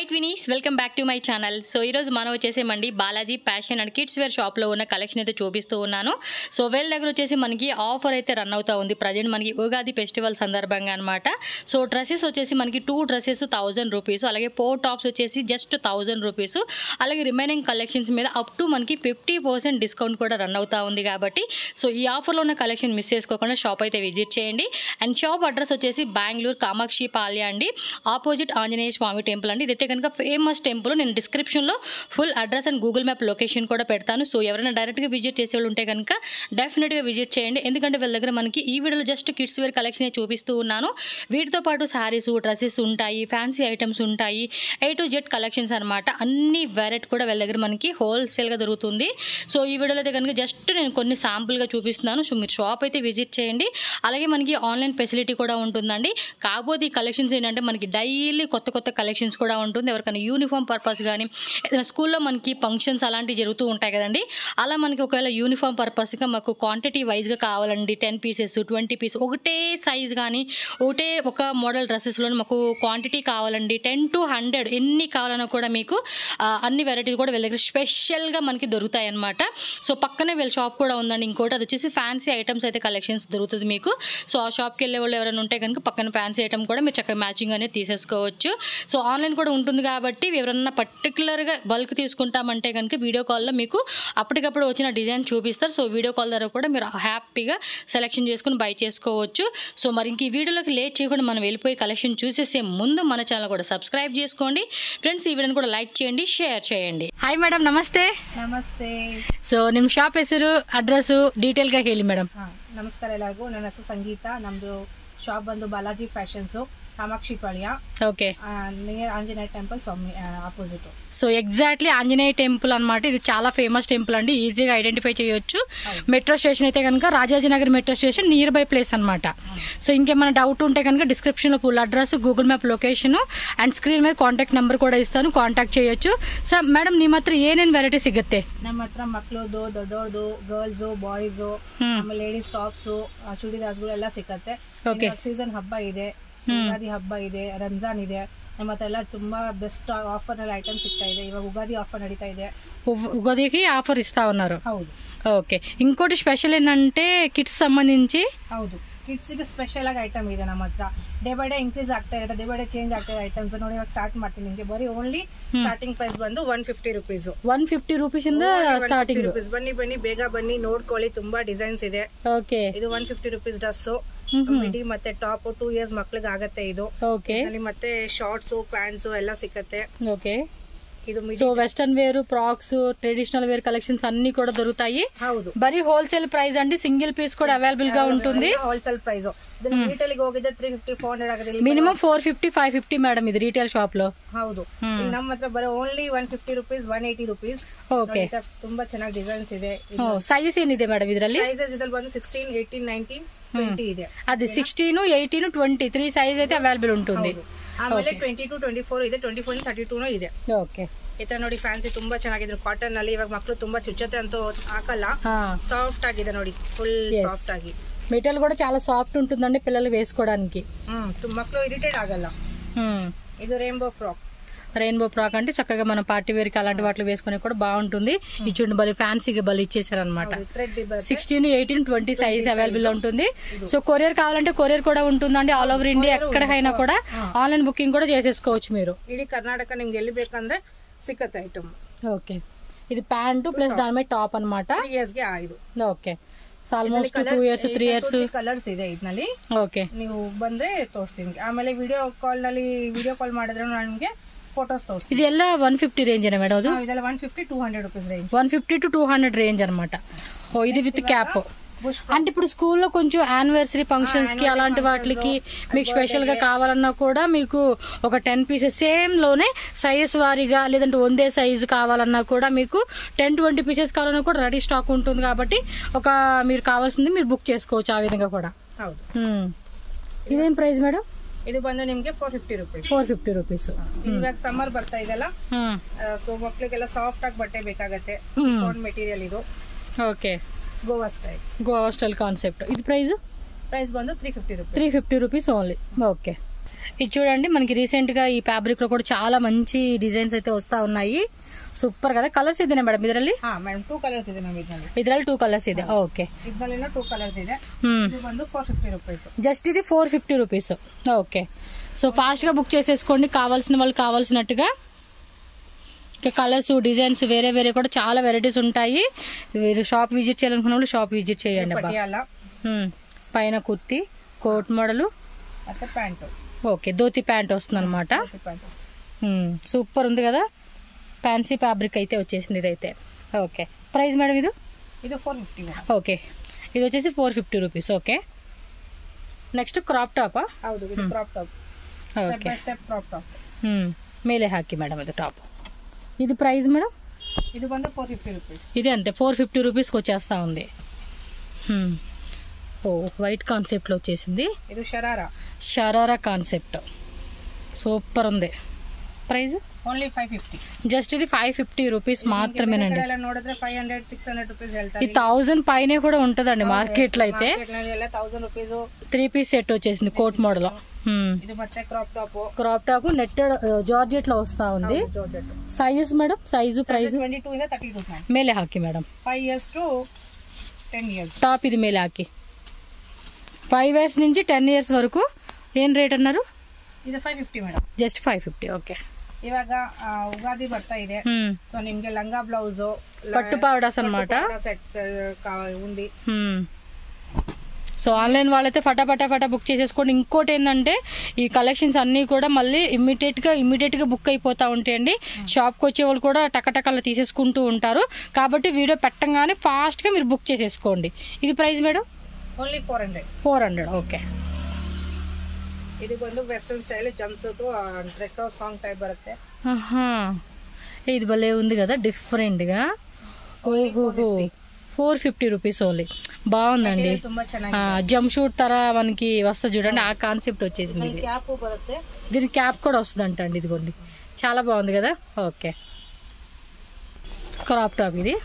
Hi twinies, welcome back to my channel. So ఈరోజు మనం వచ్చేసేమండి Balaji fashion and kids wear షాప్లో ఉన్న కలెక్షన్ అయితే చూపిస్తూ ఉన్నాను. సో వీళ్ళ దగ్గర వచ్చేసి మనకి ఆఫర్ అయితే రన్ అవుతూ ఉంది ప్రజెంట్ మనకి ఉగాది ఫెస్టివల్ సందర్భంగా అనమాట. సో డ్రెస్సెస్ వచ్చేసి మనకి 2 డ్రెస్సెస్ 1000 రూపీస్, అలాగే 4 టాప్స్ వచ్చేసి జస్ట్ 1000 రూపీస్, అలాగే రిమైనింగ్ కలెక్షన్స్ మీద అప్ టు మనకి 50% డిస్కౌంట్ కూడా రన్ అవుతూ ఉంది. కాబట్టి సో ఈ ఆఫర్లో ఉన్న కలెక్షన్ మిస్ చేసుకోకుండా షాప్ అయితే విజిట్ చేయండి. అండ్ షాప్ అడ్రస్ వచ్చేసి బెంగళూరు కామాక్షి పాల్య అండి, ఆపోజిట్ ఆంజనేయ స్వామి టెంపుల్ అండి. ఇదైతే కనుక ఫేమస్ టెంపుల్. నేను డిస్క్రిప్షన్లో full address and Google map location కూడా పెడతాను. సో ఎవరైనా డైరెక్ట్గా విజిట్ చేసే వాళ్ళు ఉంటే కనుక డెఫినెట్గా విజిట్ చేయండి. ఎందుకంటే వీళ్ళ దగ్గర మనకి ఈ వీడియోలో జస్ట్ కిడ్స్ వేర్ కలెక్షన్ చూపిస్తూ ఉన్నాను. వీటితో పాటు శారీస్, డ్రెస్సెస్ ఉంటాయి, ఫ్యాన్సీ ఐటమ్స్ ఉంటాయి, A to Z కలెక్షన్స్ అనమాట. అన్ని వెరైటీ కూడా వీళ్ళ దగ్గర మనకి హోల్సేల్గా దొరుకుతుంది. సో ఈ వీడియోలో అయితే కనుక జస్ట్ నేను కొన్ని శాంపుల్గా చూపిస్తున్నాను. సో మీరు షాప్ అయితే విజిట్ చేయండి. అలాగే మనకి ఆన్లైన్ ఫెసిలిటీ కూడా ఉంటుందండి. కాకపోతే ఈ కలెక్షన్స్ ఏంటంటే మనకి డైలీ కొత్త కొత్త కలెక్షన్స్ కూడా ఉంటుంది. ఎవరికైనా యూనిఫామ్ పర్పస్ కానీ ఏదైనా స్కూల్లో మనకి ఫంక్షన్స్ అలాంటివి జరుగుతూ ఉంటాయి కదండి, అలా మనకి ఒకవేళ యూనిఫామ్ పర్పస్గా మాకు క్వాంటిటీ వైజ్గా కావాలండి, 10 పీసెస్ 20 పీసెస్ ఒకటే సైజ్ కానీ ఒకటే ఒక మోడల్ డ్రెస్సెస్లో మాకు క్వాంటిటీ కావాలండి, 10 to 100 ఎన్ని కావాలన్నా కూడా మీకు అన్ని వెరైటీలు కూడా వీళ్ళ దగ్గర స్పెషల్గా మనకి దొరుకుతాయి అన్నమాట. సో పక్కనే వీళ్ళ షాప్ కూడా ఉందండి ఇంకోటి, అది వచ్చేసి ఫ్యాన్సీ ఐటమ్స్ అయితే కలెక్షన్స్ దొరుకుతుంది మీకు. సో ఆ షాప్కి వెళ్ళే వాళ్ళు ఎవరైనా ఉంటే కనుక పక్కన ఫ్యాన్సీ ఐటమ్ కూడా మీరు చక్కగా మ్యాచింగ్ అనేది తీసేసుకోవచ్చు. సో ఆన్లైన్ కూడా ఉంటుంది కాబట్టి ఎవరన్నా పర్టికులర్గా బల్క్ తీసుకుంటామంటే కనుక వీడియో కాల్లో మీకు అప్పటికప్పుడు వచ్చిన డిజైన్ చూపిస్తారు. సో వీడియో కాల్ ద్వారా కూడా మీరు హ్యాపీగా సెలెక్షన్ చేసుకుని బై చేసుకోవచ్చు. సో మరి ఇంక ఈ వీడియోలోకి లేట్ చేయకుండా మనం వెళ్ళిపోయి కలెక్షన్ చూసేసే ముందు మన ఛానల్ కూడా సబ్స్క్రైబ్ చేసుకోండి ఫ్రెండ్స్. ఈ వీడియోని కూడా లైక్ చేయండి, షేర్ చేయండి. హాయ್ ಮೇಡಮ್, ನಮಸ್ತೆ. ನಮಸ್ತೆ. ಸೊ ನಿಮ್ಮ ಶಾಪ್ ಹೆಸರು, ಅಡ್ರೆಸ್ ಡೀಟೇಲ್ గా ಹೇಳಿ ಮೇಡಮ್. ನಮಸ್ಕಾರ ಎಲ್ಲರಿಗೂ. ನನ್ನ ಹೆಸರು ಸಂಗೀತ. ನಮ್ದು ಶಾಪ್ ಬಂದು Balaji fashions, Kamakshi Palya, okay, near Anjaneya temple opposite. So exactly Anjaneya temple అనమాట. ఇది చాలా ఫేమస్ టెంపుల్ అండి, ఈజీగా ఐడెంటిఫై చేయొచ్చు. మెట్రో స్టేషన్ అయితే కనుక Rajajinagar metro station near by place అనమాట. సో ఇంకేమైనా డౌట్ ఉంటే కనుక డిస్క్రిప్షన్ లో full address, Google map location and screen మీద ಕಾಂಟ್ಯಾಕ್ಟ್ ನಂಬರ್ ಕೂಡ ಇಸ್ತಾನು, ಕಾಂಟ್ಯಾಕ್ಟ್ చేయొచ్చు. ಸೊ ಮೇಡಮ್ ನಿಮ್ಮ ಹತ್ರ ಏನೇನ್ ವೆರೈಟಿ ಸಿಗುತ್ತೆ? ನಮ್ಮ ಹತ್ರ ಮಕ್ಕಳದು, ದೊಡ್ಡೋರ್ದು, ಗರ್ಲ್ಸ್, ಬಾಯ್ಸ್, ಆಮೇಲೆ ಲೇಡೀಸ್ ಟಾಪ್ಸ್, ಚೂಡಿದಾರ್ಸ್ಗಳು ಎಲ್ಲ ಸಿಕ್ಕತ್ತೆ. ಸೀಸನ್ ಹಬ್ಬ ಇದೆ, ಉಗಾದಿ ಹಬ್ಬ ಇದೆ, ರಂಜಾನ್ ಇದೆ. ನಮ್ಮ ಹತ್ರ ಎಲ್ಲ ತುಂಬಾ ಬೆಸ್ಟ್ ಆಫರ್ ನಲ್ಲಿ ಐಟಮ್ ಸಿಗ್ತಾ ಇದೆ. ಇವಾಗ ಉಗಾದಿ ಆಫರ್ ನಡೀತಾ ಇದೆ. ఉగాదికి ఆఫర్ ఇస్తా ఉన్నారు. ಹೌದು. ఓకే, ఇంకోటి స్పెషల్ ఏంటంటే కిడ్స్ సంబంధించి ಹೌದು, ಕಿಡ್ಸ್ ಗೆ ಸ್ಪೆಷಲ್ ಆಗಿ ಐಟಮ್ ಇದೆ ನಮ್ಮ ಹತ್ರ. ಡೇ ಬೈ ಡೇ ಇನ್ಕ್ರೀಸ್ ಆಗ್ತಾ ಇರುತ್ತೆ, ಡೇ ಬೈ ಡೇ ಚೇಂಜ್ ಆಗ್ತಾ ಇದೆ ಐಟಮ್ಸ್. ನೋಡಿ ಇವಾಗ ಸ್ಟಾರ್ಟ್ ಮಾಡ್ತೀನಿ ನಿಮಗೆ. ಬರೀ ಓನ್ಲಿ ಸ್ಟಾರ್ಟಿಂಗ್ ಪ್ರೈಸ್ ಬಂದು 150 ರುಪೀಸ್. 150 ರೂಪೀಸ್ ಇಂದ ಸ್ಟಾರ್ಟಿಂಗ್. ಬನ್ನಿ ಬನ್ನಿ, ಬೇಗ ಬನ್ನಿ, ನೋಡ್ಕೊಳ್ಳಿ. ತುಂಬಾ ಡಿಸೈನ್ಸ್ ಇದೆ. ಓಕೆ, ಇದು 150 ರುಪೀಸ್ ಡ್ರೆಸ್, ಮಿಡಿ ಮತ್ತೆ ಟಾಪ್. 2 ಇಯರ್ಸ್ ಮಕ್ಳಿಗೆ ಆಗತ್ತೆ ಇದು. ಓಕೆ, ಮತ್ತೆ ಶಾರ್ಟ್ಸ್, ಪ್ಯಾಂಟ್ಸ್ ಎಲ್ಲ ಸಿಕ್ಕತ್ತೆ. Okay, so western wear, frocks, traditional wear collections అన్ని కూడా దొరుకుతాయి. ಹೌದು, బరీ హోల్సేల్ ప్రైస్ అండి. సింగిల్ పీస్ కూడా అవైలబుల్ గా ఉంటుంది. హోల్సేల్ ప్రైస్ రీటైల్ ಹೋಗಿದ್ರೆ 350 400 ಆಗುತ್ತೆ. మినిమం 450 550 మేడం ఇది రీటైల్ షాప్ లో. ಹೌದು, ನಮ್ಮ ಹತ್ರ ಬರೀ ಓನ್ಲಿ 150 ರುಪೀಸ್, 180 ರುಪೀಸ್. ಓಕೆ, ತುಂಬಾ ಚೆನ್ನಾಗಿ ಡಿಸೈನ್ಸ್ ಇದೆ. ಸೈಜಸ್ ಏನಿದೆ ಮೇಡಮ್ ಇದರಲ್ಲಿ? ಸೈಜಸ್ ಇದ್ರಲ್ಲಿ ಬಂದು 16, 18, 19, 20 ಇದೆ. అది 16, 18, 20 3 ಸೈಜ್ అయితే అవైలబుల్ ఉంటుంది. ಆಮೇಲೆ 22, 24 ಇದೆ, 24, 32 ಇದೆ. ಓಕೆ, ಈ ತರ ನೋಡಿ ಫ್ಯಾನ್ಸಿ ತುಂಬಾ ಚೆನ್ನಾಗಿದೆ. ಕಾಟನ್ ನಲ್ಲಿ ಇವಾಗ ಮಕ್ಕಳು ತುಂಬಾ ಚುಚ್ಚತೆ ಅಂತೂ ಹಾಕಲ್ಲ, ಸಾಫ್ಟ್ ಆಗಿದೆ ನೋಡಿ, ಫುಲ್ ಸಾಫ್ಟ್ ಆಗಿ. మెటీరియల్ కూడా చాలా సాఫ్ట్ ఉంటుందండి పిల్లలు వేసుకోవడానికి. మక్కలు ఇరిటేట్ ಆಗಲ್ಲ. ఇది రెయిన్బో ఫ్రాక్ అంటే చక్కగా మనం పార్టీ వేర్ కి అలాంటి వాటిలో వేసుకునే కూడా బాగుంటుంది. ఈ చూడండి బలి ఫ్యాన్సీగా బలి ఇచ్చేసారనమాట. 16, 18, 20 సైజ్ అవైలబుల్ ఉంటుంది. సో కొరియర్ కావాలంటే కొరియర్ కూడా ఉంటుందండి. ఆల్ ఓవర్ ఇండియా ఎక్కడైనా కూడా ఆన్లైన్ బుకింగ్ కూడా చేసేసుకోవచ్చు మీరు. ఇడీ కర్ణాటక నిಮ್ಗೆ ಎಲ್ಲಿ ಬೇಕಂದ್ರೆ ಸಿಕ್ಕತ್ತೆ ಐಟಮ್. ఓకే, ఇది ప్యాంటు ప్లస్ దాని మీద టాప్ అనమాట. 3 ఇయర్స్ ಗೆ ಆಯ್ತು. Okay, so almost 2 years 3 years colours ಇದೆ ಇದರಲ್ಲಿ. ಓಕೆ, ನೀವು ಬಂದ್ರೆ ತೋರಿಸ್ತೀನಿ. ಆಮೇಲೆ ವಿಡಿಯೋ ಕಾಲ್ ಮಾಡಿದ್ರೆ ನಾನು ನಿಮಗೆ ಫೋಟೋಸ್ ತೋರಿಸ್ತೀನಿ. ಇದೆಲ್ಲ 150 ರೇಂಜ್ ಏನ ಮೇಡಮ್? ಅದು ಇದೆಲ್ಲ 150 200 ರೂಪీస్ ರೇಂజ్. 150 to 200 రేంజ్ అనమాట. ఓ ఇది విత్ క్యాప్. అంటే ఇప్పుడు స్కూల్లో కొంచెం యానివర్సరీ ఫంక్షన్స్ కి అలాంటి వాటికి మీకు స్పెషల్ గా కావాలన్నా కూడా మీకు ఒక 10 పీసెస్ సేమ్ లోనే సైజ్ వారీగా, లేదంటే ಒಂದೇ సైజు కావాలన్నా కూడా మీకు 10-20 పీసెస్ కావాలన్నా కూడా రెడీ స్టాక్ ఉంటుంది. కాబట్టి ఒక మీరు కావాల్సింది మీరు బుక్ చేసుకోవచ్చు ఆ విధంగా కూడా. ఇదేం ప్రైస్ మేడం? ಇದು ಬಂದು ನಿಮ್ಗೆ 450 ರೂಪೀಸ್. 450 ರೂಪೀಸ್. ಇವಾಗ ಸಮ್ಮರ್ ಬರ್ತಾ ಇದೆಲ್ಲ, ಸೊ ಮಕ್ಳಿಗೆಲ್ಲ ಸಾಫ್ಟ್ ಆಗಿ ಬಟ್ಟೆ ಬೇಕಾಗತ್ತೆ. ಮೆಟೀರಿಯಲ್ ಇದು. Okay, Goa style concept. ಇದು ಪ್ರೈಸ್ ಬಂದು 350 ರೂಪೀಸ್. 350 rupees only. ಓಕೆ, ఇది చూడండి మనకి రీసెంట్ గా ఈ ఫ్యాబ్రిక్ లో కూడా చాలా మంచి డిజైన్స్ అయితే వస్తా ఉన్నాయి. సూపర్ కదా. కలర్స్ ఇదేనా మేడం ಇದರಲ್ಲಿ? ಮೇಡಮ್ 2 ಕಲರ್ಸ್ ಇದೆ ಮ್ಯಾಮ್ ಇದರಲ್ಲಿ 2 ಕಲರ್ಸ್ ಇದೆ. ಓಕೆ, ಇದರಲ್ಲಿ 2 ಕಲರ್ಸ್ ಇದೆ. ಇದು ಬಂದು 450 ರೂಪೀಸ್. జస్ట్ ఇది 450 రూపీస్. ఓకే, సో ఫాస్ట్ గా బుక్ చేసేసుకోండి కావాల్సిన వాళ్ళు కావాల్సినట్టుగా. కలర్స్ డిజైన్స్ వేరే వేరే కూడా చాలా వెరైటీస్ ఉంటాయి. మీరు షాప్ విజిట్ చేయాలనుకున్న వాళ్ళు షాప్ విజిట్ చేయండి. పైన kurti coat model, pant. Okay, dhoti pant వస్తుంది అనమాట. సూపర్ ఉంది కదా. ఫ్యాన్సీ ఫ్యాబ్రిక్ అయితే వచ్చేసింది ఇదైతే. ఓకే, ప్రైస్ మేడం ఇది 450. ఓకే, ఇది వచ్చేసి 450 rupees. Okay, next crop top. ಹೌದು, ಇದು crop top. Step by step crop top. ಮೇಲೆ ಹಾಕಿ ಮೇಡಮ್ ಇದು ಟಾಪ್. ఇది ప్రైస్ మేడం? ఇది ಬಂದು 450 రూపీస్. ఇది అంతే 450 రూపీస్కి వచ్చేస్తా ఉంది. ఓ, వైట్ కాన్సెప్ట్ లో వచ్చేసింది. ఇది షరారా కాన్సెప్ట్ సూపర్ ఉంది. Price only 550. జస్ట్ ఇది 550 రూపీస్ మాత్రమేనండి. ನೋಡಿದ್ರೆ 500-600 రూపీస్ ಹೇಳ್ತಾರೆ. ఈ 1000 పైనే కూడా ఉంటదండి మార్కెట్ లో అయితే. 1000 రూపీస్ 3 పీస్ సెట్ వచ్చేసింది కోట్ మోడల్. ఇది ಮತ್ತೆ క్రాప్ టాప్ నెట్టెడ్ జార్జెట్ లో వస్తా ఉంది. Size madam? సైజు ప్రైస్ 22 ಇಂದ 32 మేలే ಹಾಕಿ madam. 5 years to 10 years. Top ఇది మేలే ಹಾಕಿ. 5 years నుంచి 10 years వరకు. ఏం రేట్ అన్నారు? ఇది 550 మేడం. జస్ట్ 550. ఓకే, ఇವಾಗ ఉగాది ಬರ್ತಾ ಇದೆ. సో నిಮಗೆ లంగా బ్లౌజ్ పట్టు పావడాస్ అన్నమాట సెట్స్ ఉంది. సో ఆన్లైన్ వాళ్ళైతే ఫటాఫటా బుక్ చేసేసుకోండి. ఇంకోటి ఏంటంటే ఈ కలెక్షన్స్ అన్ని కూడా మళ్ళీ ఇమ్మీడియట్ గా బుక్ అయిపోతా ఉంటాయండి. షాప్ కి వచ్చే వాళ్ళు కూడా టకటకల్లా తీసేసుకుంటూ ఉంటారు. కాబట్టి వీడియో పెట్టంగానే ఫాస్ట్ గా మీరు బుక్ చేసేసుకోండి. ఇది ప్రైస్ మేడం? ఓన్లీ 400. ఓకే, ఇది ಬಂದು western style jumpsuit retro song type బರುತ್ತೆ. ఇది భలే ఉంది కదా డిఫరెంట్ గా. 450 రూపీస్ ఓన్లీ. బాగుందండి. జంప్ షూట్ తర మనకి వస్తుంది చూడండి, ఆ కాన్సెప్ట్ వచ్చేసింది. దీని క్యాప్ కూడా వస్తుంది అంటండి. ఇదిగోండి, చాలా బాగుంది కదా. ఓకే, క్రాప్ టాప్ ఇది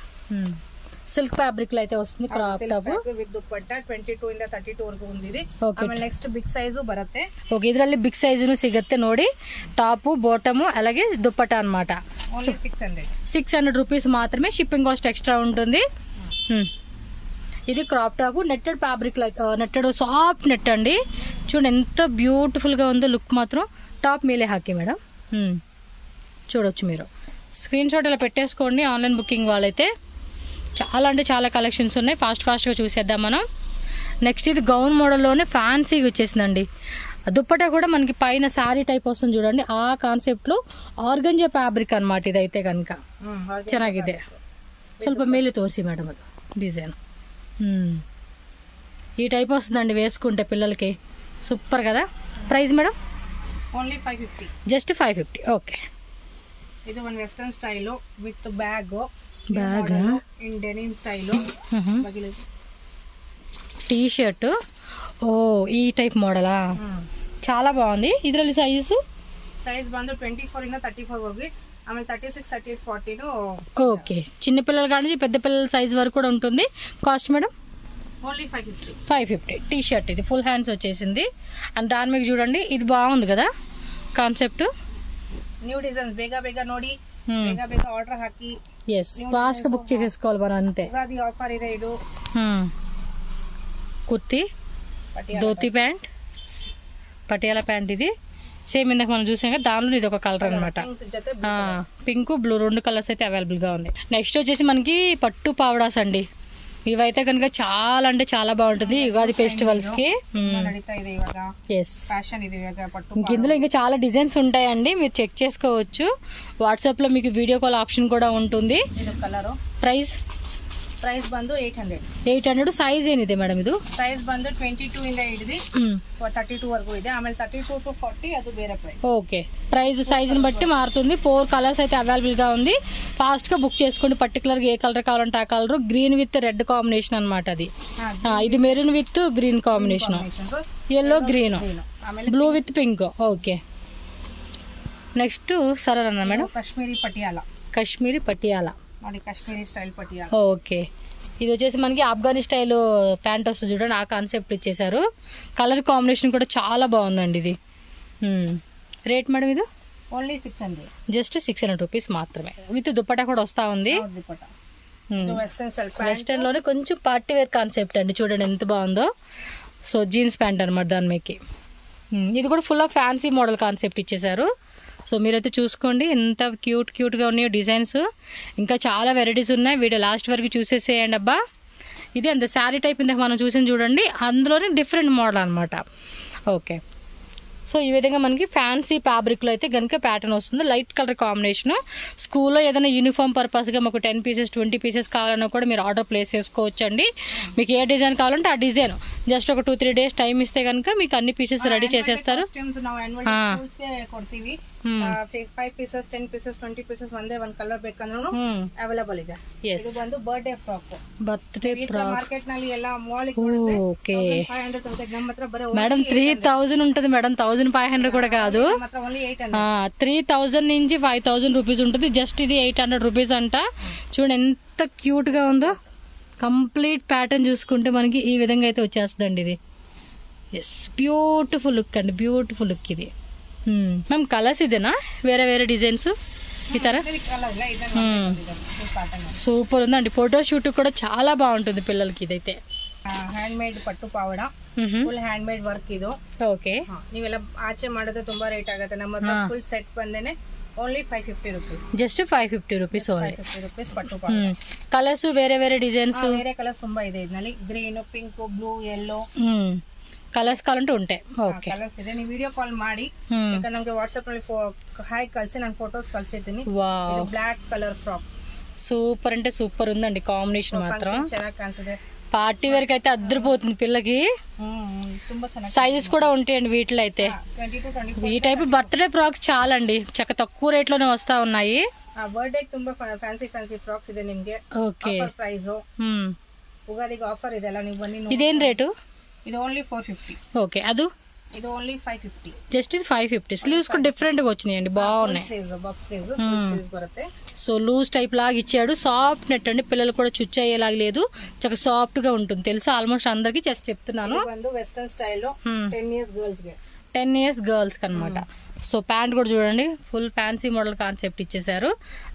సిల్క్ ఫ్యాబ్రిక్ లో అయితే వస్తుంది. క్రాప్ టాప్ విత్ దుపట్టా 22 ಇಂದ 32 ವರೆಗೂ ఉంది. ಆಮೇಲೆ ನೆಕ್ಸ್ಟ್ ಬಿಗ್ ಸೈಜು ಬರುತ್ತೆ. ಓಕೆ, ಇದರಲ್ಲಿ ಬಿಗ್ ಸೈಜುನು ಸಿಗುತ್ತೆ ನೋಡಿ. ಟಾಪ್ ಬಾಟಮ್ అలాగే దుపట్టా అన్నమాట. 600 రూపీస్ మాత్రమే. షిప్పింగ్ కాస్ట్ ఎక్స్ట్రా ఉంటుంది. ఇది crop top netted fabric, netted soft net అండి. చూడండి ఎంత బ్యూటిఫుల్ గా ఉందో లుక్ మాత్రం. టాప్ మీలే హాకీ మేడం. చూడొచ్చు మీరు. స్క్రీన్ షాట్ ఇలా పెట్టేసుకోండి ఆన్లైన్ బుకింగ్ వాళ్ళైతే. చాలా అంటే చాలా కలెక్షన్స్ ఉన్నాయి. ఫాస్ట్గా చూసేద్దాం మనం. నెక్స్ట్ ఇది గౌన్ మోడల్లోనే ఫ్యాన్సీగా వచ్చేసిందండి. దుప్పటా కూడా మనకి పైన శారీ టైప్ వస్తుంది చూడండి, ఆ కాన్సెప్ట్లో ఆర్గంజా ఫ్యాబ్రిక్ అనమాట. ఇదైతే కనుక ಚೆನ್ನಾಗಿದೆ. ಸ್ವಲ್ಪ ಮೇಲೆ ತೋರಿಸಿ మేడం ಅದು డిజైన్. ఈ టైప్ వస్తుందండి వేసుకుంటే పిల్లలకి. సూపర్ కదా. Price madam? Only 550. Just 550. Okay, ఇది one western style with bag in denim style T shirt. ఓ, ఈ టైప్ మోడలా? చాలా బాగుంది. ಇದರಲ್ಲಿ సైజ్ ಬಂದು 24 ಇಂದ 34 వరకు. ఆమె 36, 38, 40. ఓకే, చిన్న పిల్లలు కానీ పెద్ద పిల్లల సైజ్ వరకు కూడా ఉంటుంది. Cost madam? Only 550. 550. T shirt ఇది ఫుల్ హ్యాండ్స్ వచ్చేసింది. అండ్ దాని మీద చూడండి, ఇది బాగుంది కదా కాన్సెప్ట్. న్యూ డిజైన్స్ ಬೇಗ ನೋಡಿ, ಬೇಗ ఆర్డర్ ಹಾಕಿ. ఎస్, ఫాస్ట్ గా బుక్ చేసేసుకోవాలి మనం అంతే. ఉగాది ఆఫర్ ಇದೆ ಇದು. Kurti, dhoti pant, Patiala pant. ఇది సేమ్ ఇందాక మనం చూసాం కదా, దానిలో ఇది ఒక కలర్ అనమాట. పింక్ బ్లూ 2 కలర్స్ అయితే అవైలబుల్ గా ఉంది. నెక్స్ట్ వచ్చేసి మనకి పట్టు పావడాస్ అండి. ఇవైతే కనుక చాలా అంటే చాలా బాగుంటుంది యుగాది ఫెస్టివల్స్ కి. ఇందులో ఇంకా చాలా డిజైన్స్ ఉంటాయండి, మీరు చెక్ చేసుకోవచ్చు. వాట్సాప్ లో మీకు వీడియో కాల్ ఆప్షన్ కూడా ఉంటుంది. ಪ್ರೈಸ್ ಬಂದು 800. 800. ಸೈಜ್ ಏನಿದೆ ಮೇಡಮ್ ಇದು? ಸೈಜ್ ಬಂದು 22 ಇಂದ ಹಿಡಿದು 32 వరకు ಇದೆ. ಆಮೇಲೆ 32 to 40 ಅದು ಬೇರೆ ಪ್ರೈಸ್. ఓకే, ప్రైస్ సైజ్ ని బట్టి మారుతుంది. 4 కలర్స్ అయితే అవైలబుల్ గా ఉంది. ఫాస్ట్ గా బుక్ చేసుకోండి. పర్టికులర్ గా ఏ కలర్ కావాలంటే ఆ colour. Green with red combination అన్నమాట అది. ఇది maroon with green combination, yellow green, blue with pink. Okay, next సరళనా మేడం? కాశ్మీరీ పటియాలా ನೋಡಿ, ಕಾಶ್ಮೀರಿ ಸ್ಟೈಲ್ ಪಟಿಯಾಲ. ఓకే, ఇది వచ్చేసి మనకి ఆఫ్ఘనీ స్టైల్ ప్యాంట్ వస్తుంది చూడండి, ఆ కాన్సెప్ట్ ఇచ్చేసారు. కలర్ కాంబినేషన్ కూడా చాలా బాగుందండి. ఇది రేట్ మేడం ఇది ఓన్లీ 600, జస్ట్ 600 రూపీస్ మాత్రమే. విత్ దుపట్టా కూడా వస్తా ఉంది. వెస్టర్న్ స్టైల్, వెస్టర్న్ లోనే కొంచెం పార్టీ వేర్ కాన్సెప్ట్ అండి, చూడండి ఎంత బాగుందో. సో జీన్స్ ప్యాంట్ అనమాట దాని మీకు. ఇది కూడా full of fancy model concept ఇచ్చేసారు. సో మీరైతే చూసుకోండి ఎంత క్యూట్గా ఉన్నాయో డిజైన్స్. ఇంకా చాలా వెరైటీస్ ఉన్నాయి, వీడియో లాస్ట్ వరకు చూసేసేయండి అబ్బా. ఇది అంత శారీ టైప్ ఇందాక మనం చూసింది చూడండి, అందులోనే డిఫరెంట్ మోడల్ అనమాట. ఓకే, సో ఈ విధంగా మనకి ఫ్యాన్సీ ఫ్యాబ్రిక్లో అయితే కనుక ప్యాటర్న్ వస్తుంది, లైట్ కలర్ కాంబినేషన్. స్కూల్లో ఏదైనా యూనిఫామ్ పర్పస్గా మాకు 10 పీసెస్ 20 పీసెస్ కావాలన్నా కూడా మీరు ఆర్డర్ ప్లేస్ చేసుకోవచ్చు అండి. మీకు ఏ డిజైన్ కావాలంటే ఆ డిజైన్ జస్ట్ ఒక 2-3 డేస్ టైం ఇస్తే కనుక మీకు అన్ని పీసెస్ రెడీ చేసేస్తారు. 5 pieces 10 pieces 20 pieces ಒಂದೇ ಒಂದು ಕಲರ್ ಬೇಕಂದ್ರೂ ಅವೈಲೇಬಲ್ ಇದೆ. ಇದು ಬಂದು birthday frock. Birthday frock market ನಲ್ಲಿ ಎಲ್ಲ ಮಾಲ್ ఓకే 500 ತಗೋತೀವಿ, ನಮ್ಮ ಹತ್ರ ಬರೋ మేడం 3000 ఉంటుంది మేడం, 1500 కూడా కాదు. 3000 నుంచి 5000 రూపీస్ ఉంటుంది, జస్ట్ ఇది 800 రూపీస్ అంట. చూడండి ఎంత క్యూట్ గా ఉందో. కంప్లీట్ ప్యాటర్న్ చూసుకుంటే మనకి ఈ విధంగా అయితే వచ్చేస్తుందండి ఇది. ఎస్, బ్యూటిఫుల్ లుక్ అండి, బ్యూటిఫుల్ లుక్ ఇది. మ్యామ్ కలర్స్ ఇదేనా, వేరే వేరే డిజైన్స్ ఈ తర సూపర్ ఉందండి. ఫోటో షూట్ కూడా చాలా బాగుంటుంది పిల్లలకి. ఇదైతే ಹ್ಯಾಂಡ್ ಮೇಡ್ ಪಟ್ಟು ಪಾವಡ, ಫುಲ್ ಹ್ಯಾಂಡ್ ಮೇಡ್ ವರ್ಕ್ ಇದು. ಓಕೆ, ನೀವೆಲ್ಲ ಆಚೆ ಮಾಡಿದ್ರೆ ತುಂಬಾ ರೇಟ್ ಆಗುತ್ತೆ. ನಮ್ಮ ಹತ್ರ ಫುಲ್ ಸೆಟ್ ಬಂದೇನೆ only 550 rupees. Just 550 rupees only. 550 rupees పట్టు పావడ. కలర్స్ వేరే వేరే డిజైన్స్, వేరే కలర్స్ ತುಂಬಾ ಇದೆ ಇದರಲ್ಲಿ. Green, pink, blue, yellow colours కావాలంటే ఉంటాయి. ఓకే, కలర్స్ ಇದೆ. ನೀವು ವಿಡಿಯೋ ಕಾಲ್ ಮಾಡಿ, ಯಾಕಂದ್ರೆ ನಮಗೆ ವಾಟ್ಸ್ಆಪ್ ನಲ್ಲಿ ಹಾಯ್ ಕಳಿಸಿ ನಾನು ಫೋಟೋಸ್ ಕಳಿಸಿರ್ತೀನಿ. Wow, black colour frock super అంటే సూపర్ ఉందండి కాంబినేషన్ మాత్రం. ಚೆನ್ನಾಗಿ కాన్సెప్ట్, పార్టీ వేర్ కి అయితే అద్దరిపోతుంది పిల్లకి. ತುಂಬಾ ಚೆನ್ನಾಗಿ సైజెస్ కూడా ఉంటాయండి వీటిలో అయితే. 20 to 24 ఈ టైప్ బర్త్డే ఫ్రాక్స్ చాలా అండి, చక్క తక్కువ రేట్ లోనే వస్తా ఉన్నాయి. ಬರ್ಡೇ ತುಂಬಾ ಫ್ಯಾನ್ಸಿ ಫ್ರಾಕ್ಸ್ ಇದೆ ನಿಮ್ಗೆ. ఓకే, ಆಫರ್ ಪ್ರೈಸ್, ಉಗಾದಿಗೆ ಆಫರ್ ಇದೆ ಅಲ್ಲ, ನೀವು ಬನ್ನಿ. ఇదేం రేటు? ಇದು ಓನ್ಲಿ 450. ఓకే, అది ఇది ఓన్లీ 550. జస్ట్ ఇది 550. స్లీవ్స్ కూడా డిఫరెంట్ గా వచ్చినాయండి, బాగున్నాయి. బాక్స్ స్లీవ్స్ బರುತ್ತೆ. సో లూజ్ టైప్ లాగా ఇచ్చాడు, సాఫ్ట్ నెట్ అండి, పిల్లలు కూడా చుచ్చు అయ్యేలాగా లేదు, చక్కగా సాఫ్ట్ గా ఉంటుంది. తెలుసు ఆల్మోస్ట్ అందరికి జస్ట్ చెప్తున్నాను. వెస్టర్న్ స్టైల్ 10 years గర్ల్స్ కి, 10 years గర్ల్స్ కి అనమాట. సో ప్యాంట్ కూడా చూడండి, ఫుల్ ఫ్యాన్సీ మోడల్ కాన్సెప్ట్ ఇచ్చేసారు.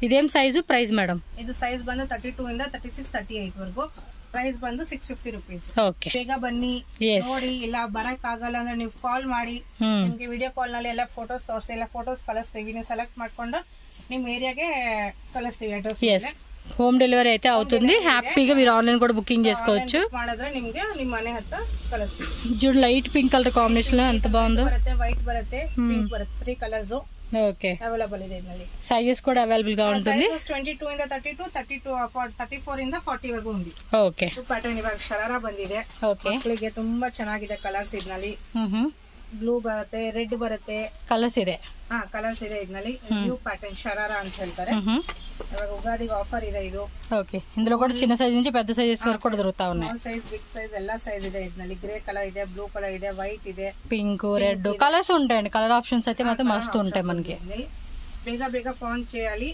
ఇదేం సైజు, ప్రైస్ మేడం? ಇದು ಸೈಜ್ ಬಂದು 32 ಇಂದ 36 38 ವರೆಗೂ. ಪ್ರೈಸ್ ಬಂದು 650 rupees. ಓಕೆ, ಬೇಗ ಬನ್ನಿ ನೋಡಿ. ಇಲ್ಲ ಬರಕ್ ಆಗಲ್ಲ ಅಂದ್ರೆ ನೀವು ಕಾಲ್ ಮಾಡಿ, ನಿಮ್ಗೆ ವಿಡಿಯೋ ಕಾಲ್ ನಲ್ಲಿ ಎಲ್ಲ ಫೋಟೋಸ್ ತೋರಿಸ್ತೀವಿ, ಎಲ್ಲ ಫೋಟೋಸ್ ಕಳಿಸ್ತೀವಿ. ನೀವು ಸೆಲೆಕ್ಟ್ ಮಾಡ್ಕೊಂಡು ನಿಮ್ ಏರಿಯಾಗೆ ಕಳಿಸ್ತೀವಿ ಅಡ್ರೆಸ್. హోమ్ డెలివరీ అయితే అవుతుంది. హ్యాపీగా మీరు ఆన్లైన్ కూడా బుకింగ్ చేసుకోవచ్చు. ಮಾಡಿದ್ರೆ ನಿಮ್ಗೆ ನಿಮ್ಮ ಮನೆ ಹತ್ರ ಕಳಿಸ್ತೀವಿ. చూడు లైట్ పింక్ కలర్ కాంబినేషన్ లో ఎంత బాగుందో. ಬರುತ್ತೆ, ವೈಟ್ ಬರುತ್ತೆ, ಪಿಂಕ್ ಬರುತ್ತೆ, 3 ಕಲರ್ಸ್ ఓకే అవైలబుల్ ಇದೆ ಇದರಲ್ಲಿ. సైజెస్ కూడా అవైలబుల్ గా ఉంటుంది. 22 ಇಂದ 32, 34 ಇಂದ 40 ವರೆಗೂ ఉంది. ఓకే, ಪ್ಯಾಟರ್ನ್ ಇವಾಗ ಶರಾರಾ ಬಂದಿದೆ. ಮಕ್ಕಳಿಗೆ ತುಂಬಾ ಚೆನ್ನಾಗಿದೆ ಕಲರ್ಸ್ ಇದರಲ್ಲಿ. ಬ್ಲೂ ಬರುತ್ತೆ, ರೆಡ್ ಬರುತ್ತೆ, కలర్స్ ಇದೆ. కలర్స్ ಇದೆ ಇದರಲ್ಲಿ. ನ್ಯೂ ಪ್ಯಾಟರ್ನ್ ಶರಾರಾ ಅಂತ ಹೇಳ್ತಾರೆ. ಇವಾಗ ಉಗಾದಿಗೆ ಆಫರ್ ಇದೆ ಇದು. ఓకే, ఇందులో కూడా చిన్న సైజ్ నుంచి పెద్ద సైజెస్ వరకు కూడా దొరుకుతా ఉన్నాయి. ಸ್ಮಾಲ್ ಸೈಜ್, ಬಿಗ್ ಸೈజ్ ಎಲ್ಲ ಸೈಜ್ ಇದೆ ಇದರಲ್ಲಿ. ಗ್ರೇ ಕಲರ್ ಇದೆ, ಬ್ಲೂ కలర్ ಇದೆ, వైట్ ಇದೆ, పింక్, రెడ్ కలర్స్ ఉంటాయండి. కలర్ ఆప్షన్స్ అయితే మాత్రం మస్తు ఉంటాయి మనకి. ಬೇಗ ಬೇಗ ಫೋನ್ చేయాలి,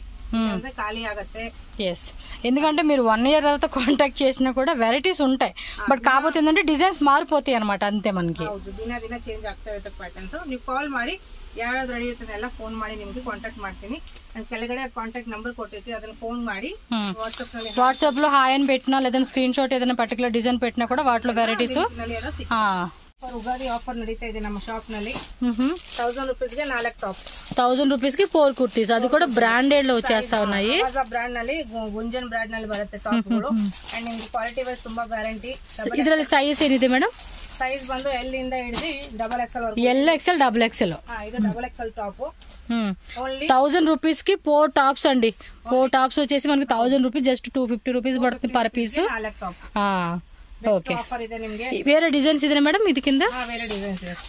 అంటే ఖాళీ ఆಗುತ್ತೆ. ఎస్, ఎందుకంటే మీరు 1 year తర్వాత కాంటాక్ట్ చేసినా కూడా వెరైటీస్ ఉంటాయి. బట్ కాకపోతే ఏంటంటే డిజైన్స్ మారిపోతాయి అనమాట, అంతే మనకి. ಹೌದು, ದಿನ ದಿನ ಚೇಂಜ್ ಆಗ್ತಾ ಇರುತ್ತೆ ಪ್ಯಾಟರ್ನ್ಸ್. ನೀವು ಕಾಲ್ ಮಾಡಿ ಯಾವ್ಯಾವ್ದು ರೆಡಿ ಇರ್ತದೆ ಎಲ್ಲ ಫೋನ್ ಮಾಡಿ ನಿಮ್ಗೆ ಕಾಂಟ್ಯಾಕ್ಟ್ ಮಾಡ್ತೀನಿ. ನಾನು ಕೆಳಗಡೆ ಕಾಂಟ್ಯಾಕ್ಟ್ ನಂಬರ್ ಕೊಟ್ಟಿರ್ತೀನಿ, ಅದನ್ನ ಫೋನ್ ಮಾಡಿ వాట్సాప్ లో హాయ్ అని పెట్టినా లేదా స్క్రీన్ షాట్ ఏదైనా పర్టికులర్ డిజైన్ పెట్టినా కూడా వాటిలో వెరైటీస్. ఉగాది ఆఫర్ నడీతా ಇದೆ ನಮ್ಮ ಶಾಪ್ ನಲ್ಲಿ. 1000 rupees ಗೆ 4 ಟಾಪ್, 1000 rupees కి 4 కుర్తీస్. అది కూడా బ్రాండెడ్ లో వచ్చేస్తా ఉన్నాయి. ಬ್ರಾಂಡ್ ನಲ್ಲಿ, ಗುಂಜನ್ ಬ್ರಾಂಡ್ ನಲ್ಲಿ ಬರುತ್ತೆ ಟಾಪ್ ಗಳು. ಅಂಡ್ ನಿಮ್ಗೆ ಕ್ವಾಲಿಟಿ ವೈಸ್ ತುಂಬಾ ಗ್ಯಾರಂಟಿ. ಇದರಲ್ಲಿ ಸೈಜ್ ಏನಿದೆ ಮೇಡಮ್? ಸೈಜ್ ಬಂದು ಎಲ್ ಇಂದ ಹಿಡಿದು XXL ವರೆಗೂ. XL, XXL. ಇದು XXL ಟಾಪ್. 1000 rupees కి 4 టాప్స్ అండి. 4 టాప్స్ వచ్చేసి మనకి 1000 రూపీస్, జస్ట్ 250 రూపీస్ పడుతుంది పర్ పీస్. ఓకే, వేరే డిజైన్స్ ఇదే మేడం ఇది కింద?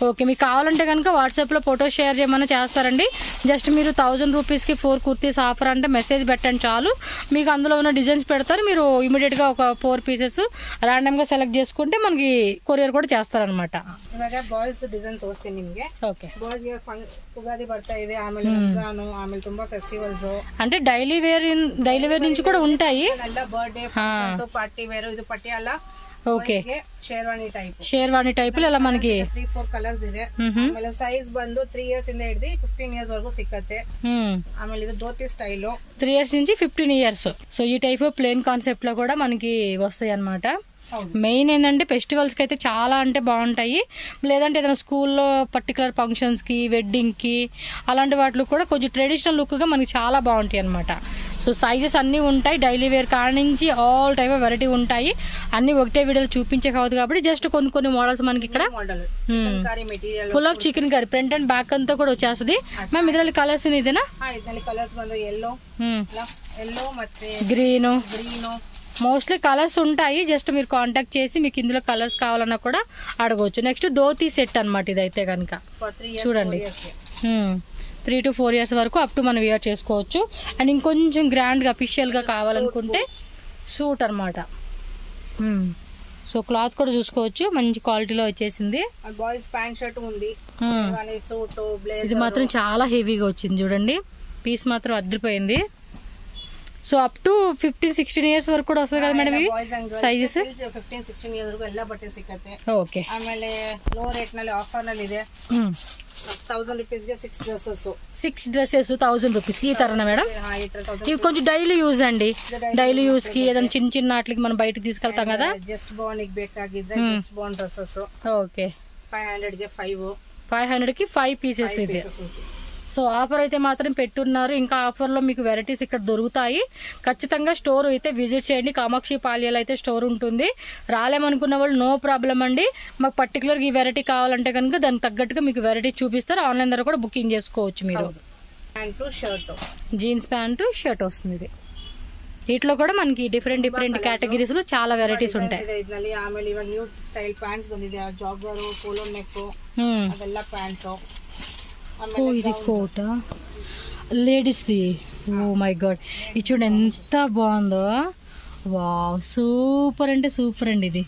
ఓకే, మీకు కావాలంటే కనుక వాట్సాప్ లో ఫోటో షేర్ చేయమని చేస్తారండి. జస్ట్ మీరు 1000 rupees కి 4 కుర్తీస్ ఆఫర్ అంటే మెసేజ్ పెట్టండి చాలు, మీకు అందులో ఉన్న డిజైన్స్ పెడతారు. మీరు ఇమీడియట్ గా ఒక 4 pieces ర్యాండమ్ గా సెలెక్ట్ చేసుకుంటే మనకి కొరియర్ కూడా చేస్తారనమాట. ఇవాగ బాయ్స్ డిజైన్ తోస్తే నిಮಗೆ. ఓకే, బాయ్స్ ಗೆ ఉగాది ಬರ್ತಾ ಇದೆ, ಆಮೇಲೆ ರಂಜಾನ್, ಆಮೇಲೆ ತುಂಬಾ ಫೆಸ್ಟಿವಲ್ಸ್. అంటే డైలీ వేర్ నుంచి కూడా ఉంటాయి. ಎಲ್ಲ ಬರ್ತ್ಡೇ ಫಂಕ್ಷನ್ಸ್, ಪಾರ್ಟಿ ವೇರ್. ಇದು Patiala okay sherwani type sherwani type ಎಲ್ಲ మనకి 3-4 ಕಲರ್ಸ್ ಇದೆ ಆಮೇಲೆ ಸೈಜ್ ಬಂದು 3 ಇಯರ್ಸ್ ಇಂದ ಹಿಡಿದು 15 ಇಯರ್ಸ್ ವರೆಗೂ ಸಿಕ್ಕತ್ತೆ ಆಮೇಲೆ ಇದು ಧೋತಿ ಸ್ಟೈಲ್ 3 ఇయర్స్ నుంచి 15 ఇయర్స్ సో ఈ టైప్ ప్లేన్ కాన్సెప్ట్ లో కూడా మనకి వస్తాయి అన్నమాట మెయిన్ ఏంటంటే ఫెస్టివల్స్ కి అయితే చాలా అంటే బాగుంటాయి లేదంటే ఏదైనా స్కూల్లో పర్టికులర్ ఫంక్షన్స్ కి వెడ్డింగ్ కి అలాంటి వాటిలో కూడా కొంచెం ట్రెడిషనల్ లుక్ గా మనకి చాలా బాగుంటాయి అన్నమాట సో సైజెస్ అన్ని ఉంటాయి డైలీ వేర్ కాడ నుంచి ఆల్ టైప్ ఆఫ్ వెరైటీ ఉంటాయి అన్ని ఒకటే వీడియోలో చూపించే కావద్దు కాబట్టి జస్ట్ కొన్ని మోడల్స్ మనకి ఇక్కడ full of chicken curry front and back అంతా కూడా వచ్చేస్తుంది మ్యామ్ ఇದ್ರಲ್ಲಿ కలర్స్ ఇదేనా కలర్స్ ಬಂದು yellow ಮತ್ತೆ గ్రీన్ మోస్ట్లీ కలర్స్ ఉంటాయి జస్ట్ మీరు కాంటాక్ట్ చేసి మీకు ఇందులో కలర్స్ కావాలన్నా కూడా అడగవచ్చు నెక్స్ట్ ధోతి సెట్ అన్నమాట ఇదైతే కనుక చూడండి 3 to 4 ఇయర్స్ వరకు అప్ టు మనం వేర్ చేసుకోవచ్చు అండ్ ఇంకొంచెం గ్రాండ్ గా అఫీషియల్ గా కావాలనుకుంటే సూట్ అన్నమాట సో క్లాత్ కూడా చూసుకోవచ్చు మంచి క్వాలిటీలో వచ్చేసింది బాయ్స్ ప్యాంట్ షర్ట్ ఉంది సూట్ ఇది మాత్రం చాలా హెవీగా వచ్చింది చూడండి పీస్ మాత్రం అదిరిపోయింది సో అప్ టు 15-16 ಇಯರ್ಸ್ ವರೆಗೂ ಕೂಡ ವಸ್ತದೆ కదా ಮೇಡಮ್ ಇವಿ ಸೈಜಸ್ 15-16 ಇಯರ್ಸ್ ವರೆಗೂ ಎಲ್ಲ ಬಟ್ಟೆ ಸಿಕ್ಕತ್ತೆ ಓಕೆ ಆಮೇಲೆ ಲೋ ರೇಟ್ ನಲ್ಲಿ ಆಫರ್ ನಲ್ಲಿ ಇದೆ 1000 ರೂಪೀಸ್ ಗೆ 6 ಡ್ರೆಸ್ಸಸ್ 6 డ్రెస్సెస్ 1000 రూపీస్ కి ఈ తరనా మేడం ఇవి కొంచెం డైలీ యూజ్ అండి డైలీ యూజ్ కి ఏదైనా చిన్న వాటికి మనం బయటకి తీసుకెళ్తాం కదా జస్ట్ బోన్ కి ಬೇಕಾಗಿದ್ರೆ జస్ట్ బోన్ డ్రెస్సెస్ ఓకే 500 ಗೆ 500 కి 5 పీసెస్ ಇದೆ సో ఆఫర్ అయితే మాత్రం పెట్టున్నారు ఇంకా ఆఫర్ లో మీకు వెరైటీస్ ఇక్కడ దొరుకుతాయి ఖచ్చితంగా స్టోర్ అయితే విజిట్ చేయండి కామాక్షి పాల్యాలో అయితే స్టోర్ ఉంటుంది రాలేమనుకున్న వాళ్ళు నో ప్రాబ్లం అండి మాకు పర్టికులర్ ఈ వెరైటీ కావాలంటే కనుక దానికి తగ్గట్టుగా మీకు వెరైటీ చూపిస్తారు ఆన్లైన్ ద్వారా కూడా బుకింగ్ చేసుకోవచ్చు మీరు జీన్స్ ప్యాంటు షర్ట్ వస్తుంది ఇది వీటిలో కూడా మనకి డిఫరెంట్ కేటగిరీస్ లో చాలా వెరైటీస్ ఉంటాయి ఆಮೇಲೆ ఇವಾಗ న్యూ స్టైల్ ప్యాంట్స్ ಬಂದಿದೆ జాగర్ పోలో నెక్ ಅದೆಲ್ಲ ప్యాంట్స్ ఇది కోట లేడీస్ ది ఓ మై గాడ్ ఇది చూడండి ఎంత బాగుందో వావ్ సూపర్ అంటే సూపర్ అండి ఇది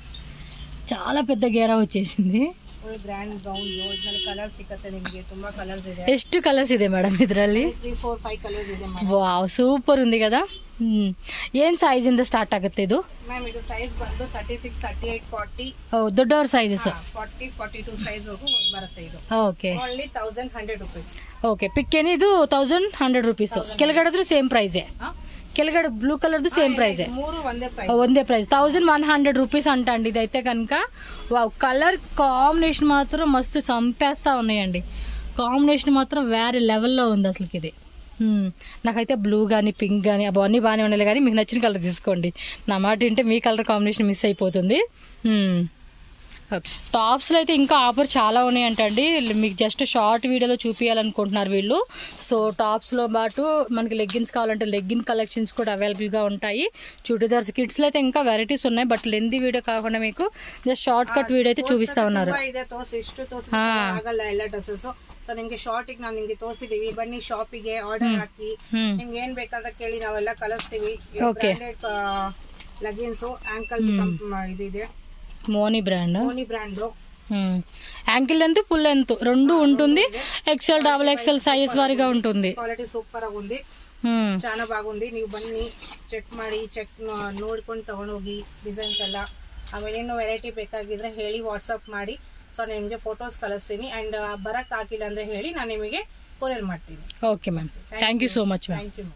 చాలా పెద్ద గేరా వచ్చేసింది ಗ್ರ್ಯಾಂಡ್ ಗೌನ್ ಇದರಲ್ಲಿ ಕಲರ್ಸ್ ಸಿಗುತ್ತೆ ನಿಮಗೆ ತುಂಬಾ ಕಲರ್ಸ್ ಇದೆ ಎಷ್ಟು ಕಲರ್ಸ್ ಇದೆ ಮೇಡಮ್ ಇದರಲ್ಲಿ 3-4-5 ಕಲರ್ಸ್ ಇದೆ ವಾವ್ ಸೂಪರ್ ఉంది కదా ಏನ್ ಸೈಜ್ ಇಂದ ಸ್ಟಾರ್ಟ್ ಆಗುತ್ತೆ ಇದು ಮ್ಯಾಮ್ ಇದು ಸೈಜ್ ಬಂದು 36 38 40 ಓ ದೊಡ್ಡವರ ಸೈಜಸ್ 40 42 ಸೈಜ್ ವರೆಗೂ ಬರುತ್ತೆ ಇದು ಓಕೆ ಓನ್ಲಿ 1100 ರೂಪೀಸ್ ಓಕೆ ಪಿಕ್ಕೇನಿ ಇದು 1100 ರೂಪೀಸ್ ಕೆಳಗಡೆದ್ರು ಸೇಮ್ ಪ್ರೈಸ್ ಕೆಳಗಡೆ బ్లూ కలర్ సేమ్ ప్రైస్ ಒಂದೇ ప్రైస్ 1100 రూపీస్ అంట అండి ఇదైతే కనుక వావ్ కలర్ కాంబినేషన్ మాత్రం మస్తు చంపేస్తా ఉన్నాయండి కాంబినేషన్ మాత్రం వేరే లెవెల్లో ఉంది అసలుకి ఇది నాకైతే బ్లూ కానీ పింక్ కానీ అవన్నీ బాగానే ఉండాలి కానీ మీకు నచ్చిన కలర్ తీసుకోండి నా మాట వింటే మీ కలర్ కాంబినేషన్ మిస్ అయిపోతుంది టాప్స్ లో అయితే ఇంకా ఆఫర్ చాలా ఉన్నాయంటండి మీకు జస్ట్ షార్ట్ వీడియోలో చూపించాలనుకుంటున్నారు వీళ్ళు సో టాప్స్ లో పాటు మనకి లెగ్గిన్స్ కావాలంటే లెగ్గిన్ కలెక్షన్స్ కూడా అవైలబుల్ గా ఉంటాయి చుడిదార్స్ కిడ్స్ లో అయితే ఇంకా వెరైటీస్ ఉన్నాయి బట్ లెంతీ వీడియో కాకుండా మీకు జస్ట్ షార్ట్ కట్ వీడియో అయితే చూపిస్తా ఉన్నారు ಸೊ ನಿಮ್ಗೆ ಶಾರ್ಟ್ ಗೆ ನಾವು ನಿಮ್ಗೆ ತೋರಿಸಿದೀವಿ ಬನ್ನಿ ಶಾಪಿಗೆ ಆರ್ಡರ್ ಹಾಕಿ ನಿಮ್ಗೆ ಏನ್ ಬೇಕಾದ್ರೆ ಕೇಳಿ ನಾವೆಲ್ಲ ಕಳಿಸ್ತೀವಿ ಲಗಿನ್ಸ್ ಆಂಕಲ್ ಇದಿದೆ మోనీ brand ankle length full length రెండు ఉంటుంది ఎక్సెల్ డబుల్ ఎక్సెల్ సైజ్ వారిగా ఉంటుంది క్వాలిటీ సూపర్ గా ఉంది చాలా బాగుంది ನೀವು ಬನ್ನಿ ಚೆಕ್ ಮಾಡಿ ನೋಡ್ಕೊಂಡು ತಗೊಂಡೋಗಿ ಡಿಸೈನ್ಸ್ ಎಲ್ಲ ಆಮೇಲೆ ಏನು ವೆರೈಟಿ ಬೇಕಾಗಿದ್ರೆ ಹೇಳಿ ವಾಟ್ಸ್ಆಪ್ ಮಾಡಿ ಸೊ ನಿಮಗೆ ಫೋಟೋಸ್ ಕಳಿಸ್ತೀನಿ ಅಂಡ್ ಬರಕ್ ಆಗಿಲ್ಲ ಅಂದ್ರೆ ಹೇಳಿ ನಾನು ನಿಮಗೆ ಕೊರಿಯರ್ ಮಾಡ್ತೀನಿ okay ma'am thank you so much ma'am.